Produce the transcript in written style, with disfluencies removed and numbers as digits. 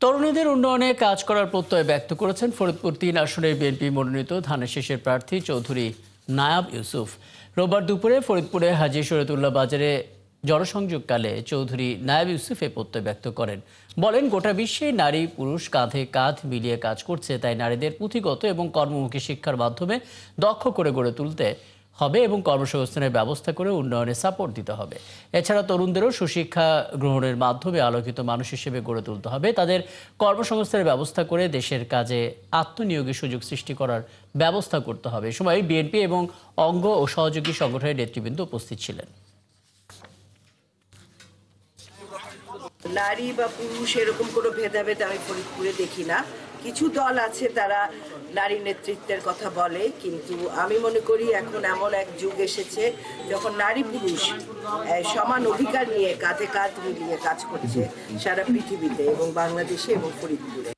তরুণীদের উন্নয়নে কাজ করার প্রত্যয় ব্যক্ত করেছেন ফরিদপুর-3 আসনের বিএনপি মনোনীত ধানের শীষের প্রার্থী চৌধুরী নায়াব ইউসুফ। রোববার দুপুরে ফরিদপুরে হাজী শরীয়তুল্লাহ বাজারে জনসংযোগকালে চৌধুরী নায়াব ইউসুফ এ প্রত্যয় ব্যক্ত করেন। বলেন, গোটা বিশ্বে নারী পুরুষ কাঁধে কাঁধ মিলিয়ে কাজ করছে, তাই নারীদের পুঁথিগত এবং কর্মমুখী শিক্ষার মাধ্যমে দক্ষ করে গড়ে তুলতে হবে এবং কর্মসংস্থানের ব্যবস্থা করে উন্নয়নে সাপোর্ট দিতে হবে। এছাড়া তরুণদেরও সুশিক্ষা গ্রহণের মাধ্যমে আলোকিত মানুষ হিসেবে গড়ে তুলতে হবে। তাদের কর্মসংস্থানের ব্যবস্থা করে দেশের কাজে আত্মনিয়োগের সুযোগ সৃষ্টি করার ব্যবস্থা করতে হবে। এ সময় বিএনপি এবং অঙ্গ ও সহযোগী সংগঠনের নেতৃবৃন্দ উপস্থিত ছিলেন। নারী বা পুরুষ এরকম কোনো ভেদাভেদ আমি ফরিদপুরে দেখি না। কিছু দল আছে তারা নারী নেতৃত্বের কথা বলে, কিন্তু আমি মনে করি এখন এমন এক যুগ এসেছে যখন নারী পুরুষ সমান অধিকার নিয়ে কাঁধে কাঁধ মিলিয়ে কাজ করছে সারা পৃথিবীতে এবং বাংলাদেশে এবং ফরিদপুরে।